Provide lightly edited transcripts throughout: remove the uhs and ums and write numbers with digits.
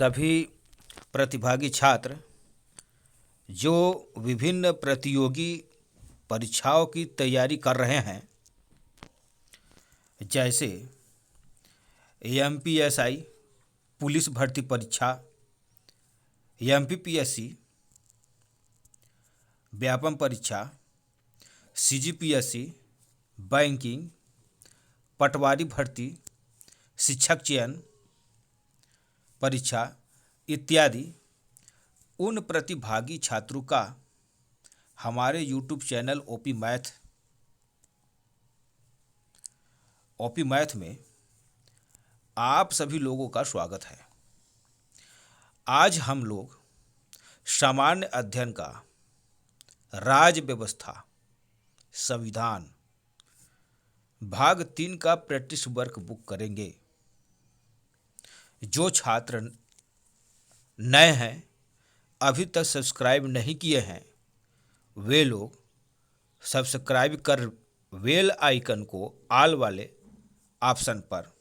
सभी प्रतिभागी छात्र जो विभिन्न प्रतियोगी परीक्षाओं की तैयारी कर रहे हैं, जैसे एमपीएसआई पुलिस भर्ती परीक्षा, एमपीपीएससी व्यापम परीक्षा, सीजीपीएससी बैंकिंग, पटवारी भर्ती, शिक्षक चयन परीक्षा इत्यादि, उन प्रतिभागी छात्रों का हमारे यूट्यूब चैनल ओपी मैथ में आप सभी लोगों का स्वागत है। आज हम लोग सामान्य अध्ययन का राज्य व्यवस्था संविधान भाग 3 का प्रैक्टिस वर्क बुक करेंगे। जो छात्र नए हैं, अभी तक सब्सक्राइब नहीं किए हैं, वे लोग सब्सक्राइब कर बेल आइकन को ऑल वाले ऑप्शन पर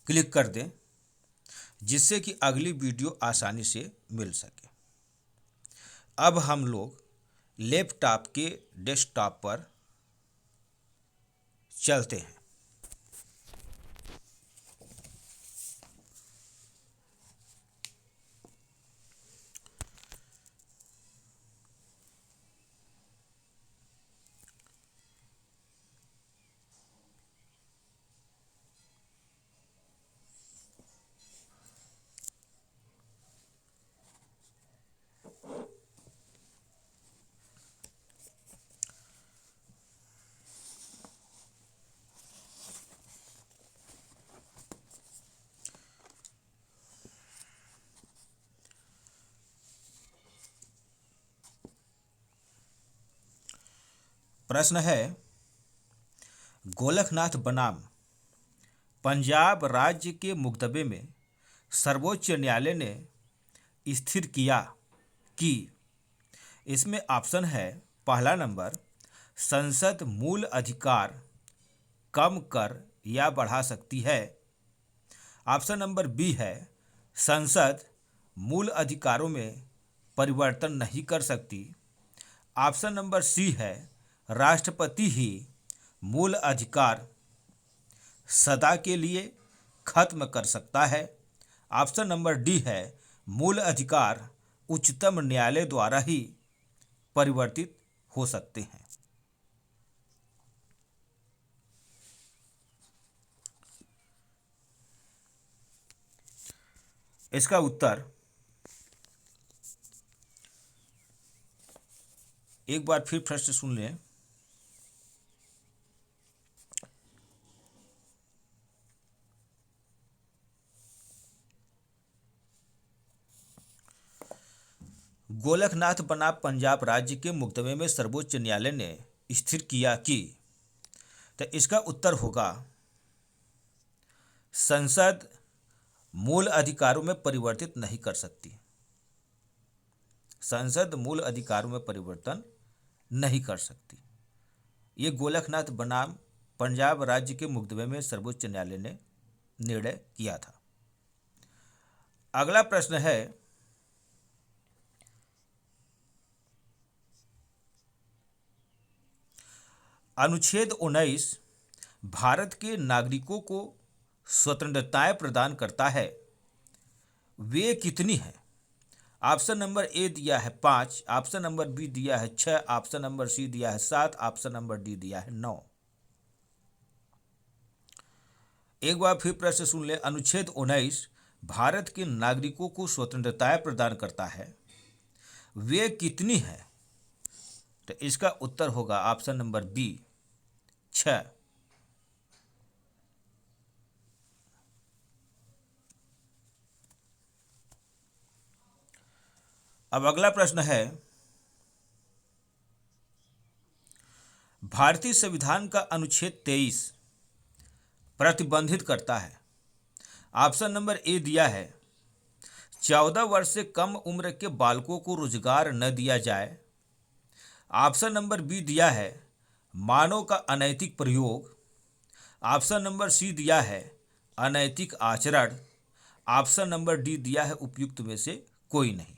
क्लिक कर दें, जिससे कि अगली वीडियो आसानी से मिल सके। अब हम लोग लैपटॉप के डेस्कटॉप पर चलते हैं। प्रश्न है, गोलकनाथ बनाम पंजाब राज्य के मुकदमे में सर्वोच्च न्यायालय ने स्थिर किया कि, इसमें ऑप्शन है पहला नंबर संसद मूल अधिकार कम कर या बढ़ा सकती है, ऑप्शन नंबर बी है संसद मूल अधिकारों में परिवर्तन नहीं कर सकती, ऑप्शन नंबर सी है राष्ट्रपति ही मूल अधिकार सदा के लिए खत्म कर सकता है, ऑप्शन नंबर डी है मूल अधिकार उच्चतम न्यायालय द्वारा ही परिवर्तित हो सकते हैं। इसका उत्तर एक बार फिर से सुन लें। गोलकनाथ बनाम पंजाब राज्य के मुकदमे में सर्वोच्च न्यायालय ने स्थिर किया कि, तो इसका उत्तर होगा संसद मूल अधिकारों में परिवर्तित नहीं कर सकती। संसद मूल अधिकारों में परिवर्तन नहीं कर सकती। ये गोलकनाथ बनाम पंजाब राज्य के मुकदमे में सर्वोच्च न्यायालय ने निर्णय किया था। अगला प्रश्न है, अनुच्छेद 19 भारत के नागरिकों को स्वतंत्रताएं प्रदान करता है, वे कितनी हैं? ऑप्शन नंबर ए दिया है 5, ऑप्शन नंबर बी दिया है 6, ऑप्शन नंबर सी दिया है 7, ऑप्शन नंबर डी दिया है 9। एक बार फिर प्रश्न सुन ले। अनुच्छेद 19 भारत के नागरिकों को स्वतंत्रताएं प्रदान करता है, वे कितनी हैं? तो इसका उत्तर होगा ऑप्शन नंबर बी 6। अब अगला प्रश्न है, भारतीय संविधान का अनुच्छेद 23 प्रतिबंधित करता है। ऑप्शन नंबर ए दिया है 14 वर्ष से कम उम्र के बालकों को रोजगार न दिया जाए, ऑप्शन नंबर बी दिया है मानव का अनैतिक प्रयोग, ऑप्शन नंबर सी दिया है अनैतिक आचरण, ऑप्शन नंबर डी दिया है उपयुक्त में से कोई नहीं।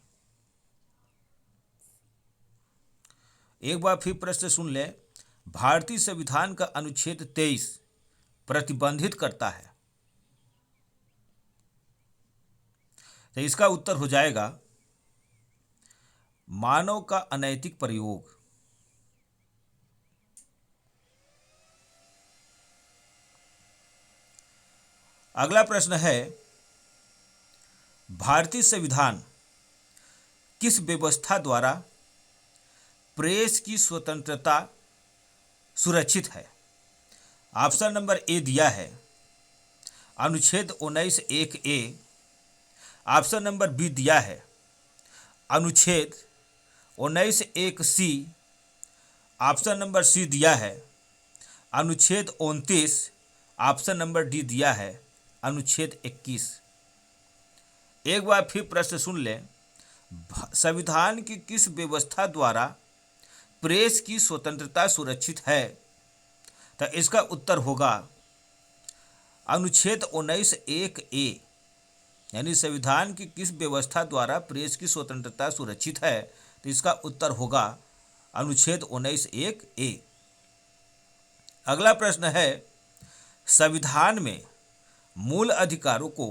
एक बार फिर प्रश्न सुन लें। भारतीय संविधान का अनुच्छेद 23 प्रतिबंधित करता है, तो इसका उत्तर हो जाएगा मानव का अनैतिक प्रयोग। अगला प्रश्न है, भारतीय संविधान किस व्यवस्था द्वारा प्रेस की स्वतंत्रता सुरक्षित है? ऑप्शन नंबर ए दिया है अनुच्छेद 19(1)(a। ऑप्शन नंबर बी दिया है अनुच्छेद 19(1)(c। ऑप्शन नंबर सी दिया है अनुच्छेद 29। ऑप्शन नंबर डी दिया है अनुच्छेद 21। एक बार फिर प्रश्न सुन लें। संविधान की किस व्यवस्था द्वारा प्रेस की स्वतंत्रता सुरक्षित है? तो इसका उत्तर होगा अनुच्छेद 19(1)(a। यानी संविधान की किस व्यवस्था द्वारा प्रेस की स्वतंत्रता सुरक्षित है, तो इसका उत्तर होगा अनुच्छेद 19(1)(a। अगला प्रश्न है, संविधान में मूल अधिकारों को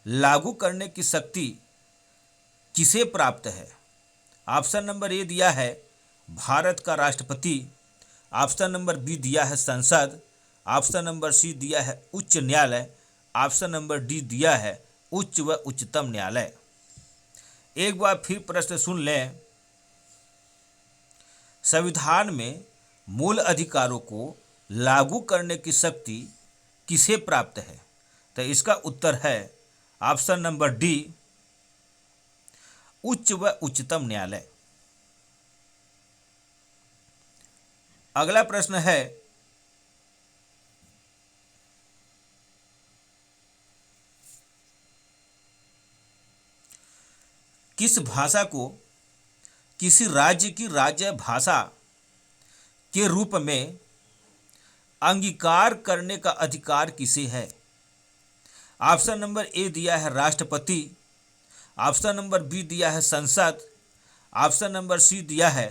लागू करने की शक्ति किसे प्राप्त है? ऑप्शन नंबर ए दिया है भारत का राष्ट्रपति। ऑप्शन नंबर बी दिया है संसद। ऑप्शन नंबर सी दिया है उच्च न्यायालय। ऑप्शन नंबर डी दिया है उच्च व उच्चतम न्यायालय। एक बार फिर प्रश्न सुन लें। संविधान में मूल अधिकारों को लागू करने की शक्ति किसे प्राप्त है? तो इसका उत्तर है ऑप्शन नंबर डी उच्च व उच्चतम न्यायालय। अगला प्रश्न है, किस भाषा को किसी राज्य की राज्य भाषा के रूप में अंगीकार करने का अधिकार किसे है? ऑप्शन नंबर ए दिया है राष्ट्रपति। ऑप्शन नंबर बी दिया है संसद। ऑप्शन नंबर सी दिया है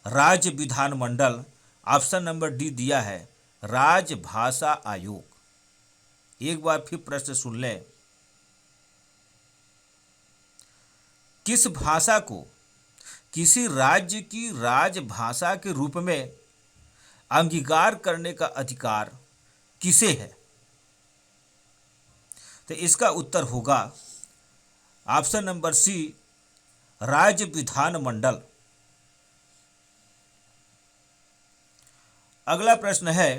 राज्य विधानमंडल। ऑप्शन नंबर डी दिया है राजभाषा आयोग। एक बार फिर प्रश्न सुन लें। किस भाषा को किसी राज्य की राजभाषा के रूप में अंगीकार करने का अधिकार किसे है? तो इसका उत्तर होगा ऑप्शन नंबर सी राज्य विधानमंडल। अगला प्रश्न है,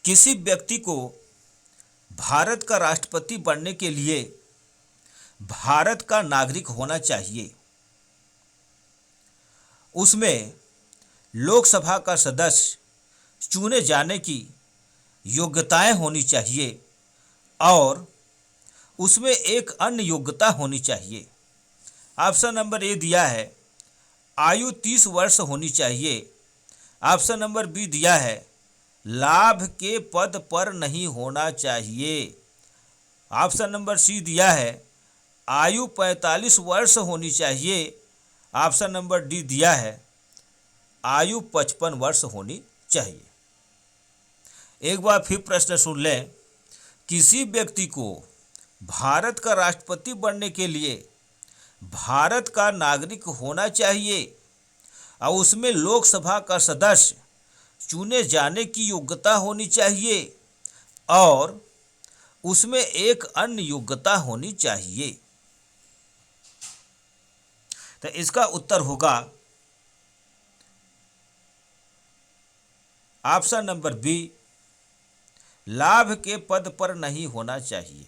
किसी व्यक्ति को भारत का राष्ट्रपति बनने के लिए भारत का नागरिक होना चाहिए। उसमें लोकसभा का सदस्य चुने जाने की योग्यताएं होनी चाहिए और उसमें एक अन्य योग्यता होनी चाहिए। ऑप्शन नंबर ए दिया है आयु 30 वर्ष होनी चाहिए। ऑप्शन नंबर बी दिया है लाभ के पद पर नहीं होना चाहिए। ऑप्शन नंबर सी दिया है आयु 45 वर्ष होनी चाहिए। ऑप्शन नंबर डी दिया है आयु 55 वर्ष होनी चाहिए। एक बार फिर प्रश्न सुन लें। किसी व्यक्ति को भारत का राष्ट्रपति बनने के लिए भारत का नागरिक होना चाहिए और उसमें लोकसभा का सदस्य चुने जाने की योग्यता होनी चाहिए और उसमें एक अन्य योग्यता होनी चाहिए। तो इसका उत्तर होगा ऑप्शन नंबर बी लाभ के पद पर नहीं होना चाहिए।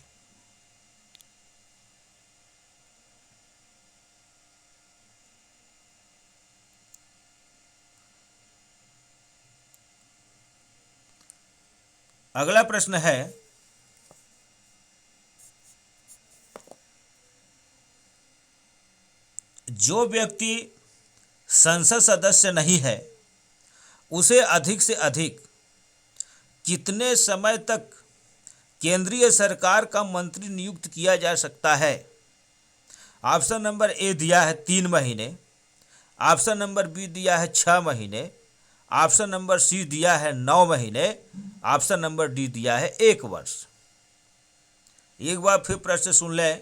अगला प्रश्न है, जो व्यक्ति संसद सदस्य नहीं है उसे अधिक से अधिक कितने समय तक केंद्रीय सरकार का मंत्री नियुक्त किया जा सकता है? ऑप्शन नंबर ए दिया है 3 महीने, ऑप्शन नंबर बी दिया है 6 महीने, ऑप्शन नंबर सी दिया है 9 महीने, ऑप्शन नंबर डी दिया है 1 वर्ष। एक बार फिर प्रश्न सुन लें।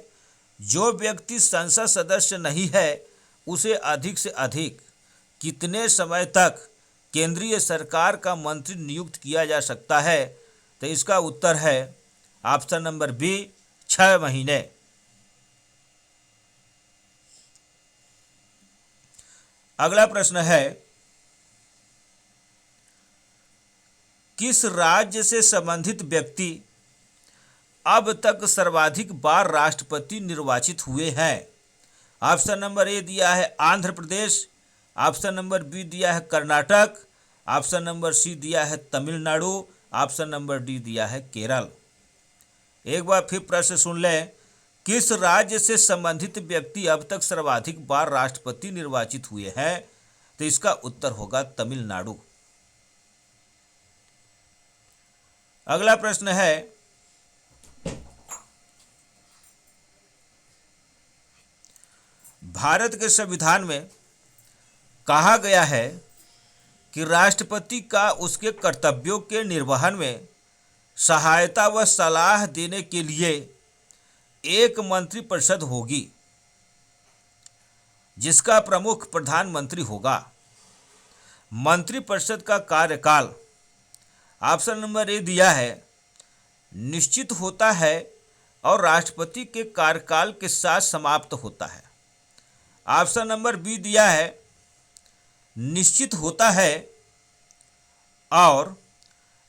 जो व्यक्ति संसद सदस्य नहीं है उसे अधिक से अधिक कितने समय तक केंद्रीय सरकार का मंत्री नियुक्त किया जा सकता है? तो इसका उत्तर है ऑप्शन नंबर बी 6 महीने। अगला प्रश्न है, किस राज्य से संबंधित व्यक्ति अब तक सर्वाधिक बार राष्ट्रपति निर्वाचित हुए हैं? ऑप्शन नंबर ए दिया है Andhra Pradesh, option number B दिया है कर्नाटक, ऑप्शन नंबर सी दिया है तमिलनाडु, ऑप्शन नंबर डी दिया है केरल। एक बार फिर प्रश्न सुन लें। किस राज्य से संबंधित व्यक्ति अब तक सर्वाधिक बार राष्ट्रपति निर्वाचित हुए हैं? तो इसका उत्तर होगा तमिलनाडु। अगला प्रश्न है, भारत के संविधान में कहा गया है कि राष्ट्रपति का उसके कर्तव्यों के निर्वहन में सहायता व सलाह देने के लिए एक मंत्रिपरिषद होगी जिसका प्रमुख प्रधानमंत्री होगा। मंत्रिपरिषद का कार्यकाल ऑप्शन नंबर ए दिया है निश्चित होता है और राष्ट्रपति के कार्यकाल के साथ समाप्त होता है। ऑप्शन नंबर बी दिया है निश्चित होता है और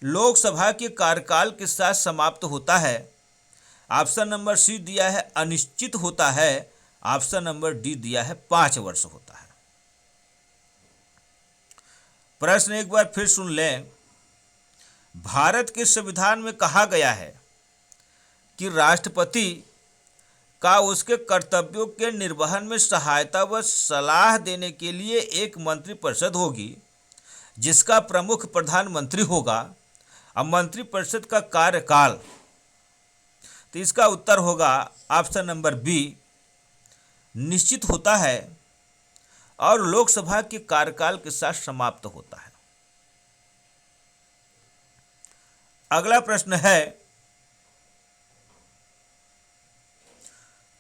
लोकसभा के कार्यकाल के साथ समाप्त होता है। ऑप्शन नंबर सी दिया है अनिश्चित होता है। ऑप्शन नंबर डी दिया है 5 वर्ष होता है। प्रश्न एक बार फिर सुन लें। भारत के संविधान में कहा गया है कि राष्ट्रपति का उसके कर्तव्यों के निर्वहन में सहायता व सलाह देने के लिए एक मंत्रिपरिषद होगी जिसका प्रमुख प्रधानमंत्री होगा। अब मंत्रिपरिषद का कार्यकाल, तो इसका उत्तर होगा ऑप्शन नंबर बी निश्चित होता है और लोकसभा के कार्यकाल के साथ समाप्त होता है। अगला प्रश्न है,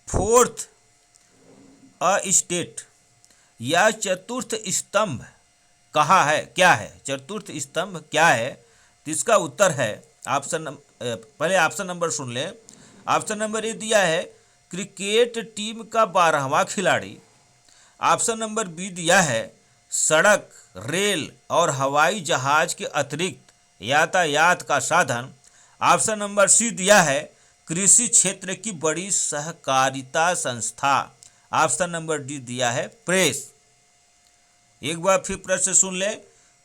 फोर्थ स्टेट या चतुर्थ स्तंभ कहाँ है, क्या है? चतुर्थ स्तंभ क्या है? तो इसका उत्तर है पहले ऑप्शन नंबर सुन लें। ऑप्शन नंबर ए दिया है क्रिकेट टीम का 12वां खिलाड़ी। ऑप्शन नंबर बी दिया है सड़क, रेल और हवाई जहाज के अतिरिक्त यातायात का साधन। ऑप्शन नंबर सी दिया है कृषि क्षेत्र की बड़ी सहकारिता संस्था। ऑप्शन नंबर डी दिया है प्रेस। एक बार फिर प्रश्न सुन लें।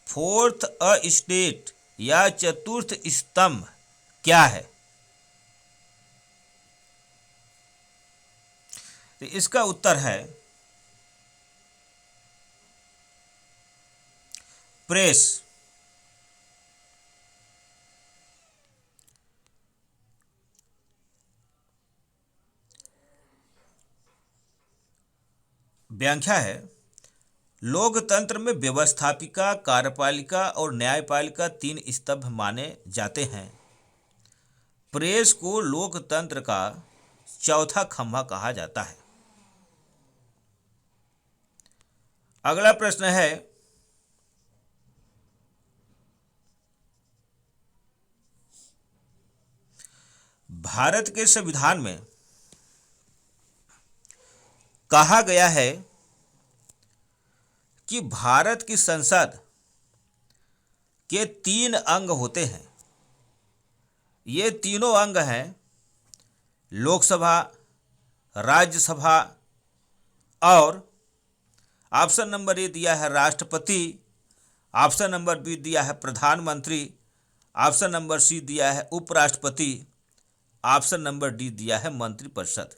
फोर्थ स्टेट या चतुर्थ स्तंभ क्या है? तो इसका उत्तर है प्रेस। व्याख्या है, लोकतंत्र में व्यवस्थापिका, कार्यपालिका और न्यायपालिका 3 स्तंभ माने जाते हैं। प्रेस को लोकतंत्र का चौथा खंभा कहा जाता है। अगला प्रश्न है, भारत के संविधान में कहा गया है कि भारत की संसद के 3 अंग होते हैं। ये तीनों अंग हैं लोकसभा, राज्यसभा और ऑप्शन नंबर ए दिया है राष्ट्रपति, ऑप्शन नंबर बी दिया है प्रधानमंत्री, ऑप्शन नंबर सी दिया है उपराष्ट्रपति, ऑप्शन नंबर डी दिया है मंत्रिपरिषद।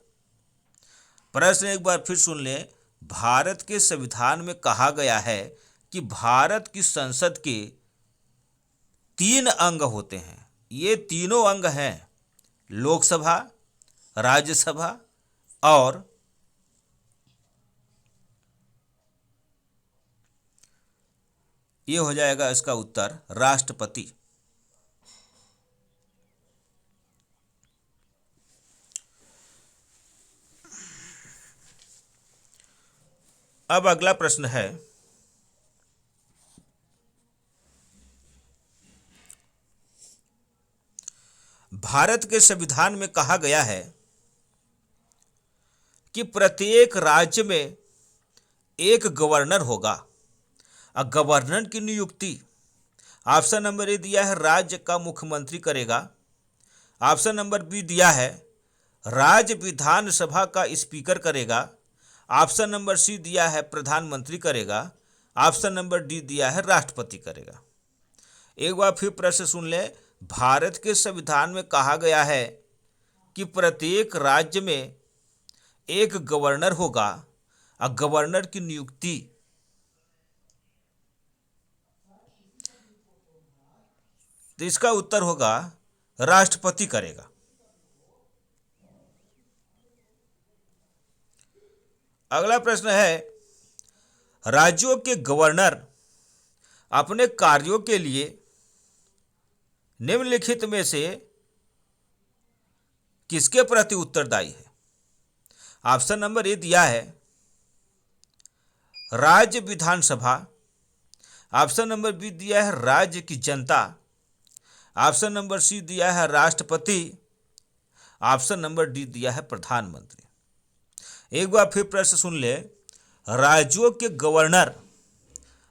प्रश्न एक बार फिर सुन लें। भारत के संविधान में कहा गया है कि भारत की संसद के 3 अंग होते हैं। ये तीनों अंग हैं लोकसभा, राज्यसभा और ये हो जाएगा इसका उत्तर राष्ट्रपति। अब अगला प्रश्न है, भारत के संविधान में कहा गया है कि प्रत्येक राज्य में एक गवर्नर होगा। अब गवर्नर की नियुक्ति ऑप्शन नंबर ए दिया है राज्य का मुख्यमंत्री करेगा। ऑप्शन नंबर बी दिया है राज्य विधानसभा का स्पीकर करेगा। ऑप्शन नंबर सी दिया है प्रधानमंत्री करेगा। ऑप्शन नंबर डी दिया है राष्ट्रपति करेगा। एक बार फिर प्रश्न सुन ले। भारत के संविधान में कहा गया है कि प्रत्येक राज्य में एक गवर्नर होगा और गवर्नर की नियुक्ति तो इसका उत्तर होगा राष्ट्रपति करेगा। अगला प्रश्न है, राज्यों के गवर्नर अपने कार्यों के लिए निम्नलिखित में से किसके प्रति उत्तरदायी है? ऑप्शन नंबर ए दिया है राज्य विधानसभा। ऑप्शन नंबर बी दिया है राज्य की जनता। ऑप्शन नंबर सी दिया है राष्ट्रपति। ऑप्शन नंबर डी दिया है प्रधानमंत्री। एक बार फिर प्रश्न सुन ले। राज्यों के गवर्नर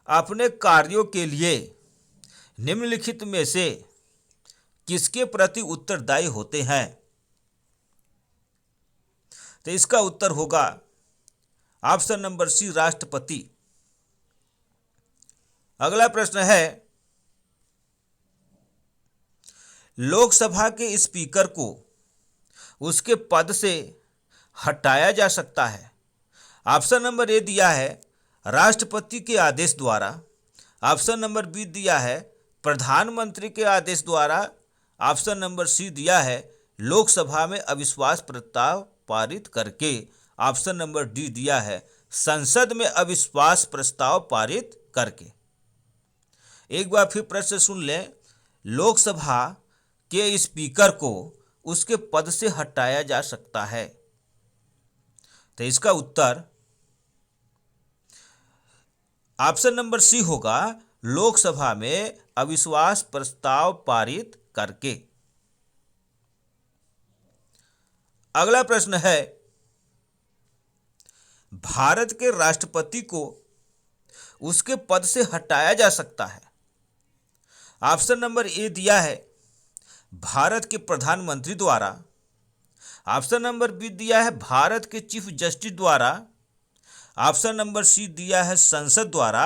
अपने कार्यों के लिए निम्नलिखित में से किसके प्रति उत्तरदायी होते हैं? तो इसका उत्तर होगा ऑप्शन नंबर सी राष्ट्रपति। अगला प्रश्न है, लोकसभा के स्पीकर को उसके पद से हटाया जा सकता है। ऑप्शन नंबर ए दिया है राष्ट्रपति के आदेश द्वारा। ऑप्शन नंबर बी दिया है प्रधानमंत्री के आदेश द्वारा। ऑप्शन नंबर सी दिया है लोकसभा में अविश्वास प्रस्ताव पारित करके। ऑप्शन नंबर डी दिया है संसद में अविश्वास प्रस्ताव पारित करके। एक बार फिर प्रश्न सुन लें। लोकसभा के स्पीकर को उसके पद से हटाया जा सकता है। तो इसका उत्तर ऑप्शन नंबर सी होगा लोकसभा में अविश्वास प्रस्ताव पारित करके। अगला प्रश्न है, भारत के राष्ट्रपति को उसके पद से हटाया जा सकता है। ऑप्शन नंबर ए दिया है भारत के प्रधानमंत्री द्वारा। ऑप्शन नंबर बी दिया है भारत के चीफ जस्टिस द्वारा। ऑप्शन नंबर सी दिया है संसद द्वारा।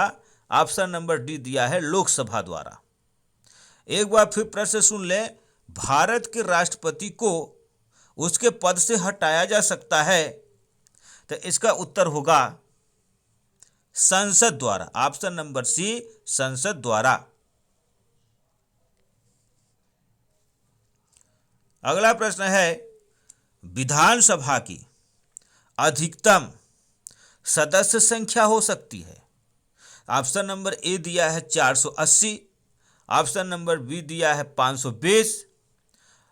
ऑप्शन नंबर डी दिया है लोकसभा द्वारा। एक बार फिर प्रश्न सुन लें। भारत के राष्ट्रपति को उसके पद से हटाया जा सकता है। तो इसका उत्तर होगा संसद द्वारा। ऑप्शन नंबर सी संसद द्वारा। अगला प्रश्न है, विधानसभा की अधिकतम सदस्य संख्या हो सकती है। ऑप्शन नंबर ए दिया है 480। ऑप्शन नंबर बी दिया है 520।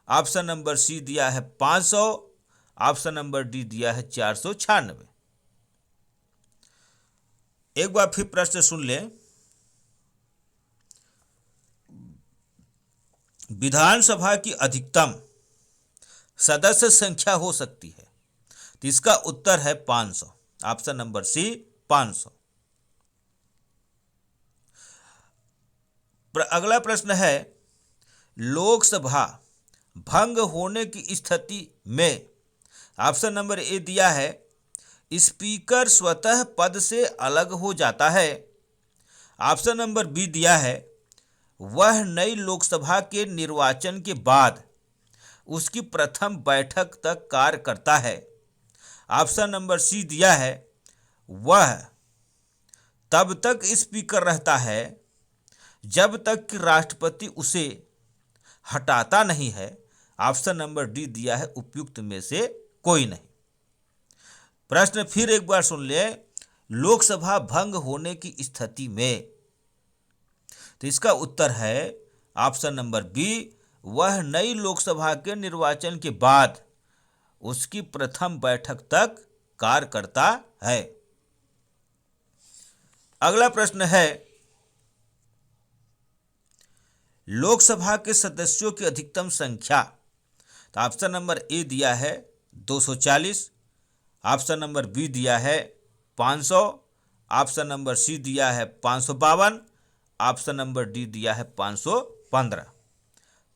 ऑप्शन नंबर सी दिया है 500। ऑप्शन नंबर डी दिया है 496। एक बार फिर प्रश्न सुन लें। विधानसभा की अधिकतम सदस्य संख्या हो सकती है। तो इसका उत्तर है 500। Option number C 500। अगला प्रश्न है, लोकसभा भंग होने की स्थिति में ऑप्शन नंबर ए दिया है स्पीकर स्वतः पद से अलग हो जाता है। ऑप्शन नंबर बी दिया है वह नई लोकसभा के निर्वाचन के बाद उसकी प्रथम बैठक तक कार्य करता है। ऑप्शन नंबर सी दिया है वह तब तक स्पीकर रहता है जब तक कि राष्ट्रपति उसे हटाता नहीं है। ऑप्शन नंबर डी दिया है उपयुक्त में से कोई नहीं। प्रश्न फिर एक बार सुन ले, लोकसभा भंग होने की स्थिति में, तो इसका उत्तर है ऑप्शन नंबर बी, वह नई लोकसभा के निर्वाचन के बाद उसकी प्रथम बैठक तक कार्य करता है। अगला प्रश्न है, लोकसभा के सदस्यों की अधिकतम संख्या, तो ऑप्शन नंबर ए दिया है 240, ऑप्शन नंबर बी दिया है 500, ऑप्शन नंबर सी दिया है 552, ऑप्शन नंबर डी दिया है 515।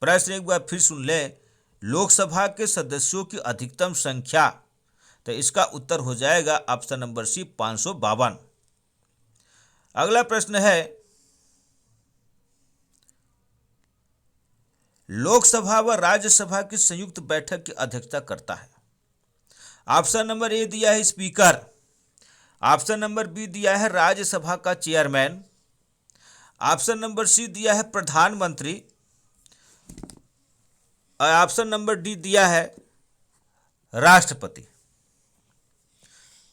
प्रश्न एक बार फिर सुन ले, लोकसभा के सदस्यों की अधिकतम संख्या, तो इसका उत्तर हो जाएगा ऑप्शन नंबर सी 552। अगला प्रश्न है, लोकसभा व राज्यसभा की संयुक्त बैठक की अध्यक्षता करता है। ऑप्शन नंबर ए दिया है स्पीकर, ऑप्शन नंबर बी दिया है राज्यसभा का चेयरमैन, ऑप्शन नंबर सी दिया है प्रधानमंत्री, और ऑप्शन नंबर डी दिया है राष्ट्रपति।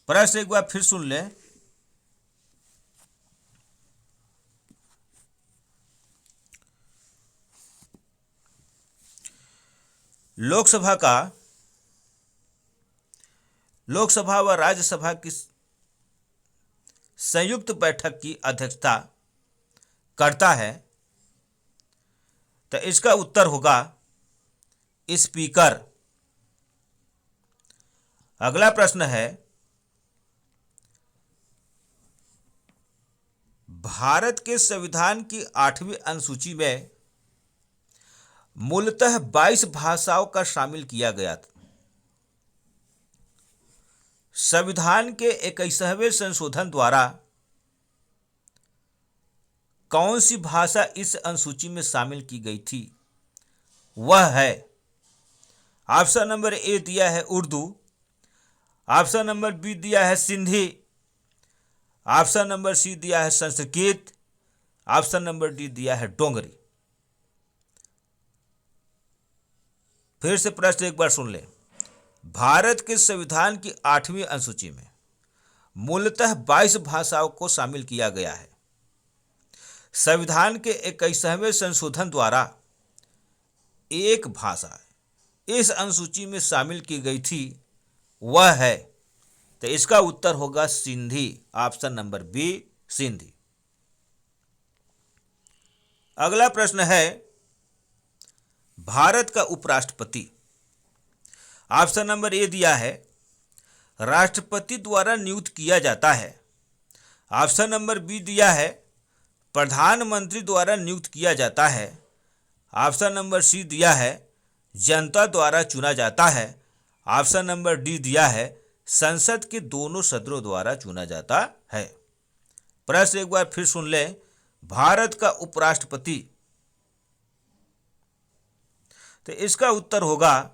प्रश्न एक बार फिर सुन लें, लोकसभा व राज्यसभा की संयुक्त बैठक की अध्यक्षता करता है, तो इसका उत्तर होगा स्पीकर। अगला प्रश्न है, भारत के संविधान की 8वीं अनुसूची में मूलतः 22 भाषाओं का शामिल किया गया था। संविधान के 21वें संशोधन द्वारा कौन सी भाषा इस अनुसूची में शामिल की गई थी? वह है, ऑप्शन नंबर ए दिया है उर्दू, ऑप्शन नंबर बी दिया है सिंधी, ऑप्शन नंबर सी दिया है संस्कृत, ऑप्शन नंबर डी दिया है डोंगरी। फिर से प्रश्न एक बार सुन ले, भारत के संविधान की 8वीं अनुसूची में मूलतः 22 भाषाओं को शामिल किया गया है। संविधान के 21वें संशोधन द्वारा एक भाषा इस अनुसूची में शामिल की गई थी, वह है, तो इसका उत्तर होगा Sindhi, option number B Sindhi. अगला प्रश्न है, भारत का उपराष्ट्रपति, ऑप्शन नंबर ए दिया है राष्ट्रपति द्वारा नियुक्त किया जाता है, ऑप्शन नंबर बी दिया है प्रधानमंत्री द्वारा नियुक्त किया जाता है, ऑप्शन नंबर सी दिया है जनता द्वारा चुना जाता है, ऑप्शन नंबर डी दिया है संसद के दोनों सदनों द्वारा चुना जाता है। प्रश्न एक बार फिर सुन लें, भारत का उपराष्ट्रपति, तो इसका उत्तर होगा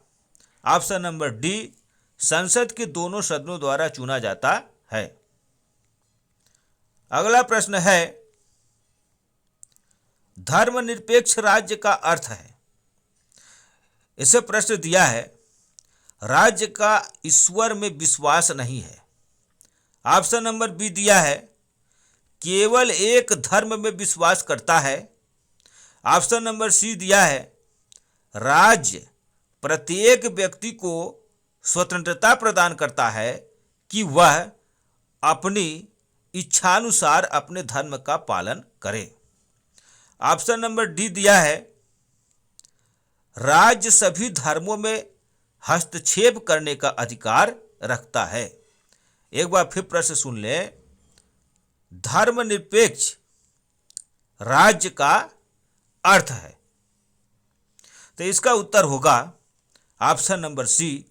ऑप्शन नंबर डी, संसद के दोनों सदनों द्वारा चुना जाता है। अगला प्रश्न है, धर्मनिरपेक्ष राज्य का अर्थ है, इसे प्रश्न दिया है राज्य का ईश्वर में विश्वास नहीं है। ऑप्शन नंबर बी दिया है केवल एक धर्म में विश्वास करता है, ऑप्शन नंबर सी दिया है राज्य प्रत्येक व्यक्ति को स्वतंत्रता प्रदान करता है कि वह अपनी इच्छानुसार अपने धर्म का पालन करे, ऑप्शन नंबर डी दिया है राज्य सभी धर्मों में हस्तक्षेप करने का अधिकार रखता है। एक बार फिर प्रश्न सुन ले, धर्मनिरपेक्ष राज्य का अर्थ है, तो इसका उत्तर होगा ऑप्शन नंबर सी,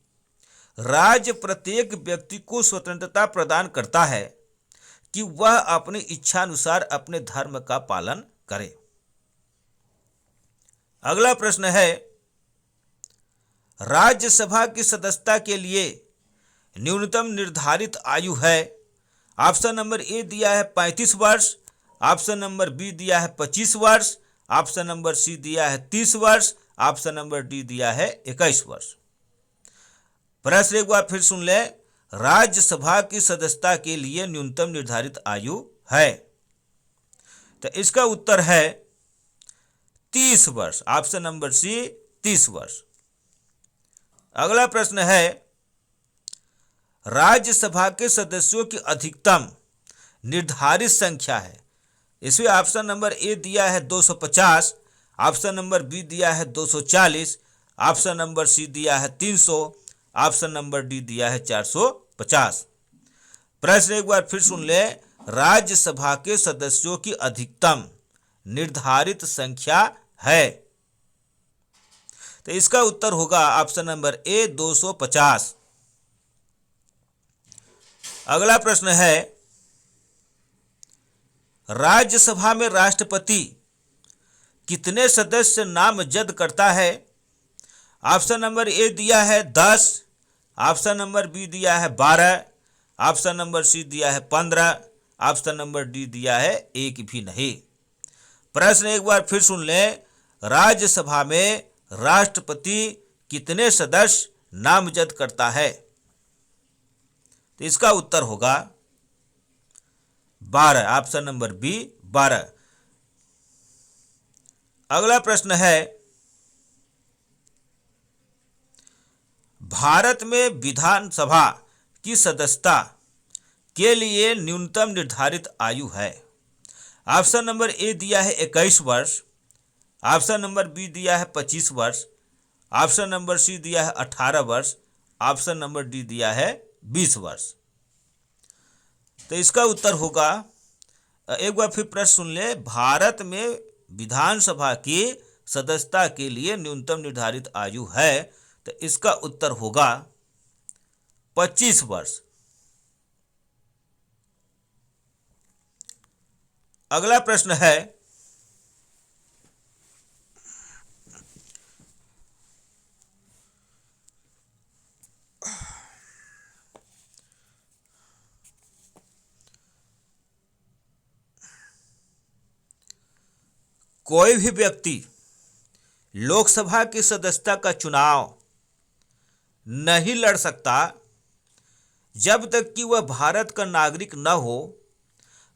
राज्य प्रत्येक व्यक्ति को स्वतंत्रता प्रदान करता है कि वह अपनी इच्छानुसार अपने धर्म का पालन करे। अगला प्रश्न है, राज्यसभा की सदस्यता के लिए न्यूनतम निर्धारित आयु है। ऑप्शन नंबर ए दिया है 35 वर्ष, ऑप्शन नंबर बी दिया है 25 वर्ष, ऑप्शन नंबर सी दिया है 30 वर्ष, ऑप्शन नंबर डी दिया है 21 वर्ष। प्रश्न एक बार फिर सुन लें, राज्यसभा की सदस्यता के लिए न्यूनतम निर्धारित आयु है, तो इसका उत्तर है 30 वर्ष, ऑप्शन नंबर सी 30 वर्ष। अगला प्रश्न है, राज्यसभा के सदस्यों की अधिकतम निर्धारित संख्या है। इसमें ऑप्शन नंबर ए दिया है 250, ऑप्शन नंबर बी दिया है 240, ऑप्शन नंबर सी दिया है 300, ऑप्शन नंबर डी दिया है 450। प्रश्न एक बार फिर सुन ले, राज्यसभा के सदस्यों की अधिकतम निर्धारित संख्या है, तो इसका उत्तर होगा ऑप्शन नंबर ए 250। अगला प्रश्न है, राज्यसभा में राष्ट्रपति कितने सदस्य नामजद करता है? ऑप्शन नंबर ए दिया है 10, ऑप्शन नंबर बी दिया है 12, ऑप्शन नंबर सी दिया है 15, ऑप्शन नंबर डी दिया है एक भी नहीं। प्रश्न एक बार फिर सुन लें, राज्यसभा में राष्ट्रपति कितने सदस्य नामजद करता है? तो इसका उत्तर होगा 12, ऑप्शन नंबर बी 12। अगला प्रश्न है, भारत में विधानसभा की सदस्यता के लिए न्यूनतम निर्धारित आयु है। ऑप्शन नंबर ए दिया है 21 वर्ष, ऑप्शन नंबर बी दिया है 25 वर्ष, ऑप्शन नंबर सी दिया है 18 वर्ष, ऑप्शन नंबर डी दिया है 20 वर्ष। तो इसका उत्तर होगा, एक बार फिर प्रश्न सुन ले, भारत में विधानसभा की सदस्यता के लिए न्यूनतम निर्धारित आयु है, तो इसका उत्तर होगा 25 वर्ष। अगला प्रश्न है, कोई भी व्यक्ति लोकसभा की सदस्यता का चुनाव नहीं लड़ सकता जब तक कि वह भारत का नागरिक न हो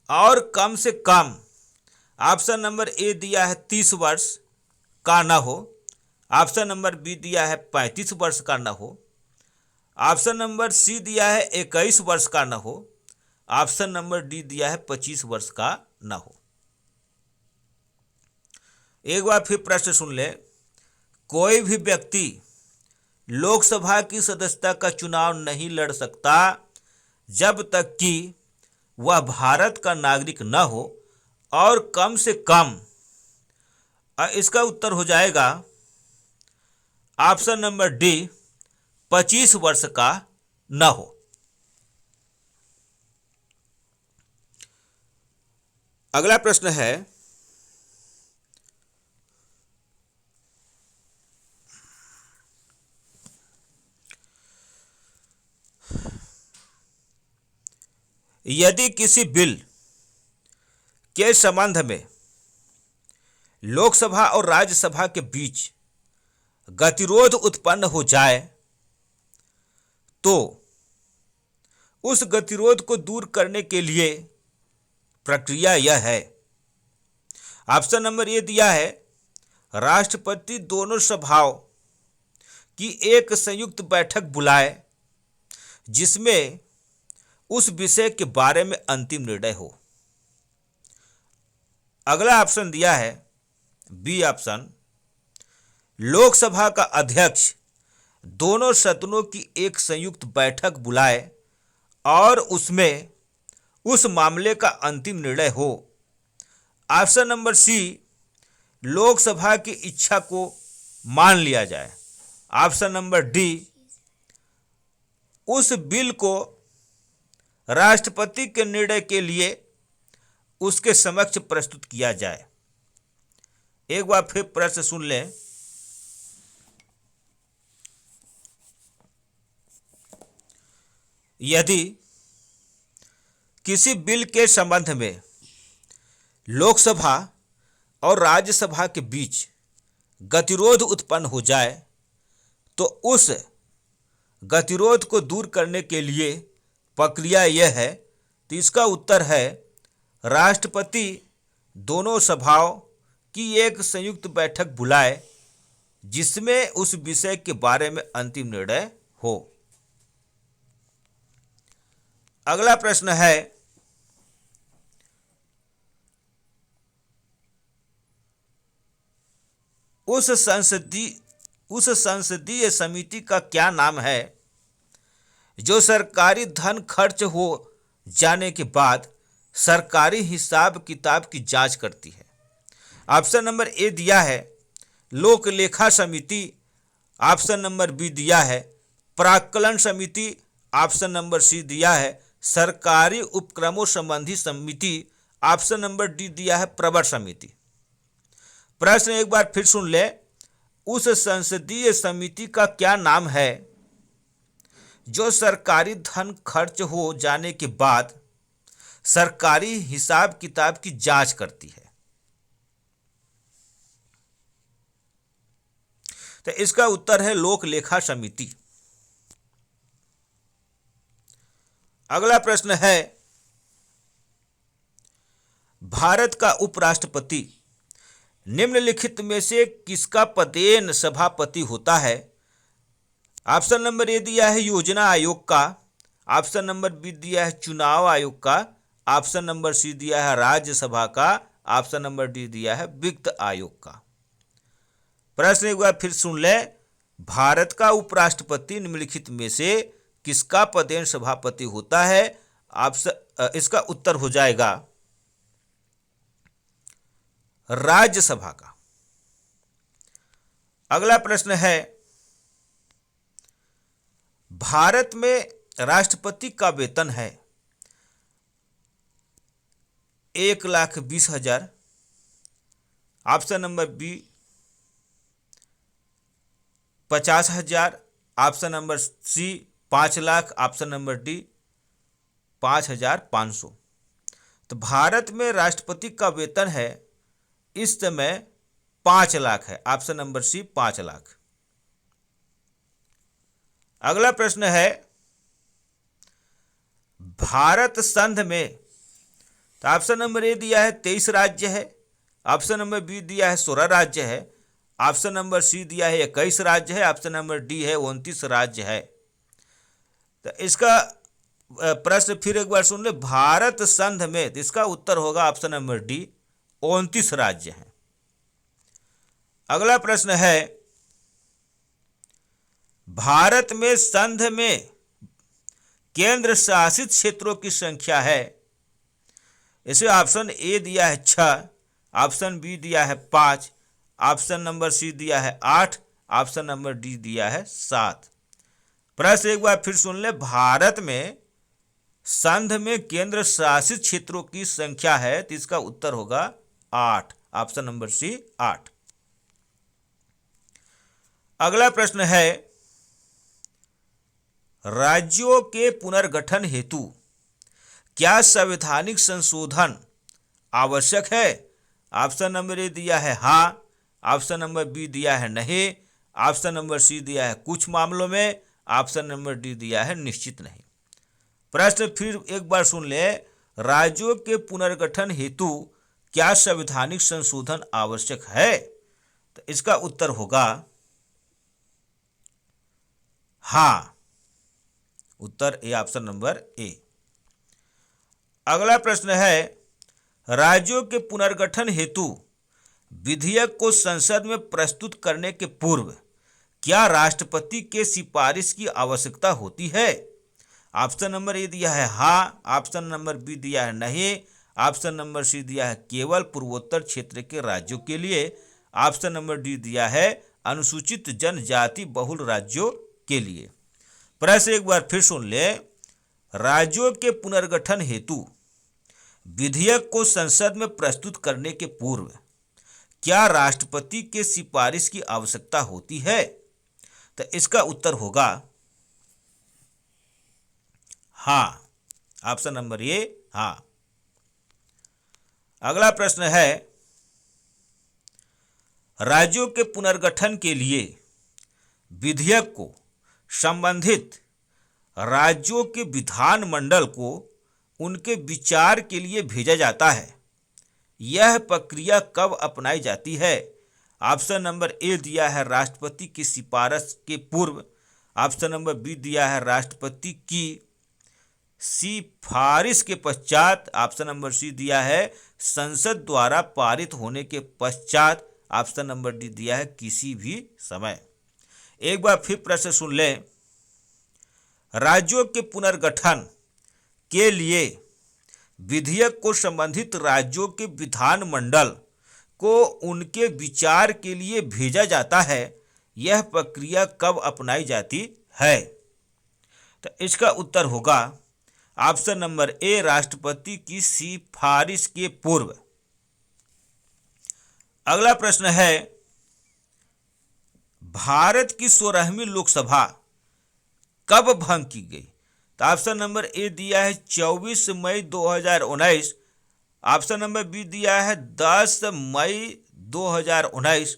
और कम से कम, ऑप्शन नंबर ए दिया है 30 वर्ष का न हो, ऑप्शन नंबर बी दिया है 35 वर्ष का न हो, ऑप्शन नंबर सी दिया है 21 वर्ष का न हो, ऑप्शन नंबर डी दिया है 25 वर्ष का न हो। एक बार फिर प्रश्न सुन ले, कोई भी व्यक्ति लोकसभा की सदस्यता का चुनाव नहीं लड़ सकता जब तक कि वह भारत का नागरिक न हो और कम से कम, इसका उत्तर हो जाएगा ऑप्शन नंबर डी 25 वर्ष का न हो। अगला प्रश्न है, यदि किसी बिल के संबंध में लोकसभा और राज्यसभा के बीच गतिरोध उत्पन्न हो जाए तो उस गतिरोध को दूर करने के लिए प्रक्रिया यह है। ऑप्शन नंबर ए दिया है, राष्ट्रपति दोनों सभाओं की एक संयुक्त बैठक बुलाए जिसमें उस विषय के बारे में अंतिम निर्णय हो। अगला ऑप्शन दिया है बी ऑप्शन, लोकसभा का अध्यक्ष दोनों सदनों की एक संयुक्त बैठक बुलाए और उसमें उस मामले का अंतिम निर्णय हो। ऑप्शन नंबर सी, लोकसभा की इच्छा को मान लिया जाए। ऑप्शन नंबर डी, उस बिल को राष्ट्रपति के निर्णय के लिए उसके समक्ष प्रस्तुत किया जाए। एक बार फिर प्रश्न सुन लें, यदि किसी बिल के संबंध में लोकसभा और राज्यसभा के बीच गतिरोध उत्पन्न हो जाए तो उस गतिरोध को दूर करने के लिए प्रक्रिया यह है। तो इसका उत्तर है राष्ट्रपति दोनों सभाओं की एक संयुक्त बैठक बुलाए जिसमें उस विषय के बारे में अंतिम निर्णय हो। अगला प्रश्न है उस संसदीय समिति का क्या नाम है जो सरकारी धन खर्च हो जाने के बाद सरकारी हिसाब किताब की जांच करती है। ऑप्शन नंबर ए दिया है लोक लेखा समिति, ऑप्शन नंबर बी दिया है प्राक्कलन समिति, ऑप्शन नंबर सी दिया है सरकारी उपक्रमों संबंधी समिति, ऑप्शन नंबर डी दिया है प्रवर समिति। प्रश्न एक बार फिर सुन ले, उस संसदीय समिति का क्या नाम है जो सरकारी धन खर्च हो जाने के बाद सरकारी हिसाब किताब की जांच करती है। तो इसका उत्तर है लोक लेखा समिति। अगला प्रश्न है भारत का उपराष्ट्रपति निम्नलिखित में से किसका पदेन सभापति होता है। ऑप्शन नंबर ए दिया है योजना आयोग का, ऑप्शन नंबर बी दिया है चुनाव आयोग का, ऑप्शन नंबर सी दिया है राज्यसभा का, ऑप्शन नंबर डी दिया है वित्त आयोग का। प्रश्न एक बार फिर सुन ले, भारत का उपराष्ट्रपति निम्नलिखित में से किसका पदेन सभापति होता है। इसका उत्तर हो जाएगा राज्यसभा का। अगला प्रश्न है भारत में राष्ट्रपति का वेतन है 1,20,000, option number B 50,000, option number C 5 lakh, option number D 5,500। तो भारत में राष्ट्रपति का वेतन है इस समय 5 लाख है, ऑप्शन नंबर सी 5 लाख। अगला प्रश्न है भारत संघ में, तो ऑप्शन नंबर ए दिया है 23 राज्य है, ऑप्शन नंबर बी दिया है 16 राज्य है, ऑप्शन नंबर सी दिया है 21 राज्य है, ऑप्शन नंबर डी है 29 राज्य है। तो इसका प्रश्न फिर एक बार सुन ले, भारत संघ में, तो इसका उत्तर होगा ऑप्शन नंबर डी 29 राज्य हैं। अगला प्रश्न है भारत में संघ में केंद्र शासित क्षेत्रों की संख्या है। इसे ऑप्शन ए दिया है 6, ऑप्शन बी दिया है 5, ऑप्शन नंबर सी दिया है 8, ऑप्शन नंबर डी दिया है 7। प्रश्न एक बार फिर सुन ले, भारत में संघ में केंद्र शासित क्षेत्रों की संख्या है, तो इसका उत्तर होगा 8, ऑप्शन नंबर सी 8। अगला प्रश्न है राज्यों के पुनर्गठन हेतु क्या संवैधानिक संशोधन आवश्यक है। ऑप्शन नंबर ए दिया है हाँ, ऑप्शन नंबर बी दिया है नहीं, ऑप्शन नंबर सी दिया है कुछ मामलों में, ऑप्शन नंबर डी दिया है निश्चित नहीं। प्रश्न फिर एक बार सुन ले, राज्यों के पुनर्गठन हेतु क्या संवैधानिक संशोधन आवश्यक है। तो इसका उत्तर होगा हाँ, उत्तर ए, ऑप्शन नंबर ए। अगला प्रश्न है राज्यों के पुनर्गठन हेतु विधेयक को संसद में प्रस्तुत करने के पूर्व क्या राष्ट्रपति के सिफारिश की आवश्यकता होती है। ऑप्शन नंबर ए दिया है हाँ, ऑप्शन नंबर बी दिया है नहीं, ऑप्शन नंबर सी दिया है केवल पूर्वोत्तर क्षेत्र के राज्यों के लिए, ऑप्शन नंबर डी दिया है अनुसूचित जनजाति बहुल राज्यों के लिए। प्रश्न एक बार फिर सुन ले, राज्यों के पुनर्गठन हेतु विधेयक को संसद में प्रस्तुत करने के पूर्व क्या राष्ट्रपति के सिफारिश की आवश्यकता होती है। तो इसका उत्तर होगा हाँ, ऑप्शन नंबर ए हाँ। अगला प्रश्न है राज्यों के पुनर्गठन के लिए विधेयक को संबंधित राज्यों के विधानमंडल को उनके विचार के लिए भेजा जाता है। यह प्रक्रिया कब अपनाई जाती है? ऑप्शन नंबर ए दिया है राष्ट्रपति की सिफारिश के पूर्व। ऑप्शन नंबर बी दिया है राष्ट्रपति की सिफारिश के पश्चात। ऑप्शन नंबर सी दिया है संसद द्वारा पारित होने के पश्चात। ऑप्शन नंबर डी दिया है किसी भी समय। एक बार फिर प्रश्न सुन लें। राज्यों के पुनर्गठन के लिए विधेयक को संबंधित राज्यों के विधानमंडल को उनके विचार के लिए भेजा जाता है। यह प्रक्रिया कब अपनाई जाती है? तो इसका उत्तर होगा ऑप्शन नंबर ए राष्ट्रपति की सिफारिश के पूर्व। अगला प्रश्न है, भारत की 16वीं लोकसभा कब भंग की गई? तो ऑप्शन नंबर ए दिया है 24 मई 2019। ऑप्शन नंबर बी दिया है 10 मई 2019।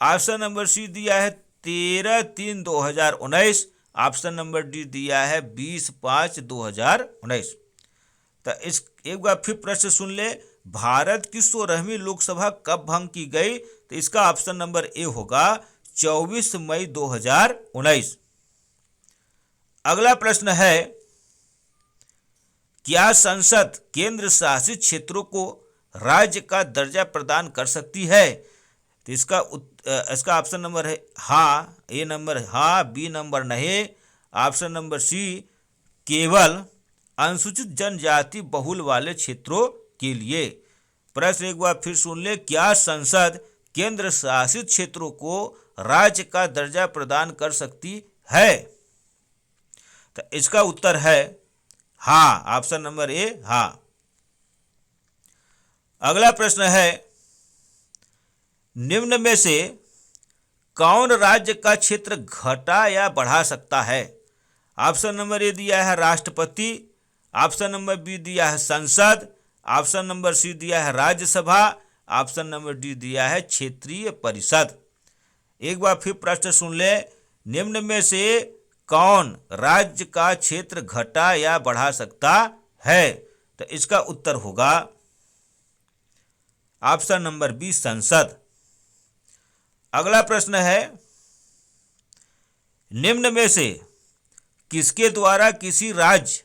ऑप्शन नंबर सी दिया है 13/3/2019। ऑप्शन नंबर डी दिया है 20/5/2019। तो इस एक बार फिर प्रश्न सुन ले, भारत की 16वीं लोकसभा कब भंग की गई? तो इसका ऑप्शन नंबर ए होगा 24 मई 2019। अगला प्रश्न है, क्या संसद केंद्र शासित क्षेत्रों को राज्य का दर्जा प्रदान कर सकती है? तो इसका ऑप्शन नंबर है हाँ, ए नंबर हाँ, बी नंबर नहीं। ऑप्शन नंबर सी केवल अनुसूचित जनजाति बहुल वाले क्षेत्रों के लिए। प्रश्न एक बार फिर सुन ले, क्या संसद केंद्र शासित क्षेत्रों को राज्य का दर्जा प्रदान कर सकती है? तो इसका उत्तर है हाँ, ऑप्शन नंबर ए हाँ। अगला प्रश्न है, निम्न में से कौन राज्य का क्षेत्र घटा या बढ़ा सकता है? ऑप्शन नंबर ए दिया है राष्ट्रपति। ऑप्शन नंबर बी दिया है संसद। ऑप्शन नंबर सी दिया है राज्यसभा। ऑप्शन नंबर डी दिया है क्षेत्रीय परिषद। एक बार फिर प्रश्न सुन ले, निम्न में से कौन राज्य का क्षेत्र घटा या बढ़ा सकता है? तो इसका उत्तर होगा ऑप्शन नंबर बी संसद। अगला प्रश्न है, निम्न में से किसके द्वारा किसी राज्य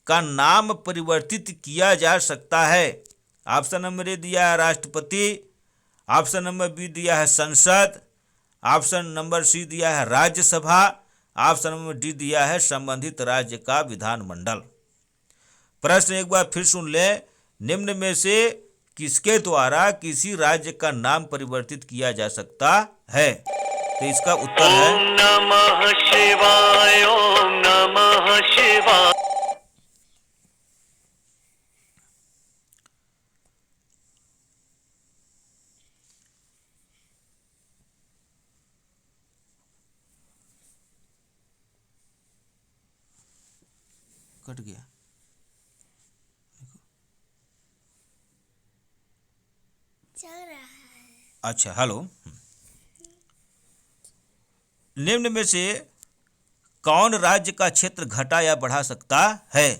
का नाम परिवर्तित किया जा सकता है? ऑप्शन नंबर ए दिया है राष्ट्रपति। ऑप्शन नंबर बी दिया है संसद। ऑप्शन नंबर सी दिया है राज्यसभा। ऑप्शन नंबर डी दिया है संबंधित राज्य का विधानमंडल। प्रश्न एक बार फिर सुन ले, निम्न में से किसके द्वारा किसी राज्य का नाम परिवर्तित किया जा सकता है? तो इसका उत्तर है ओम नमः शिवाय, ओम नमः शिवाय। कट गया। चल रहा है। अच्छा, हेलो। निम्न में से कौन राज्य का क्षेत्र घटा या बढ़ा सकता है?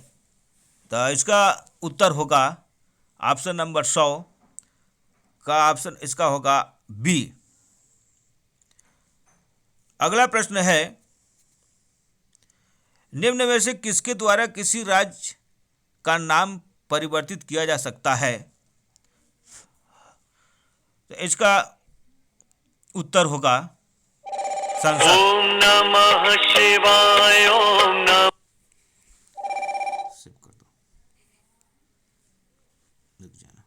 तो इसका उत्तर होगा ऑप्शन नंबर 100 का ऑप्शन इसका होगा बी। अगला प्रश्न है, निम्न में से किसके द्वारा किसी राज्य का नाम परिवर्तित किया जा सकता है? तो इसका उत्तर होगा संसद। ओम नमः शिवाय, ओम नमः। सेव कर दो, लिख जाना।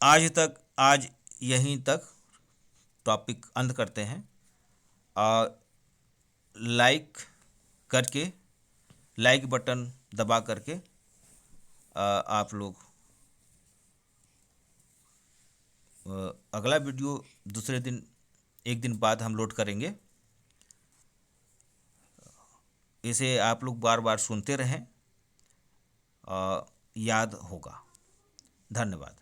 आज यहीं तक टॉपिक अंत करते हैं। और लाइक बटन दबा करके आप लोग अगला वीडियो दूसरे दिन, एक दिन बाद हम लोड करेंगे। इसे आप लोग बार बार सुनते रहें, याद होगा। धन्यवाद।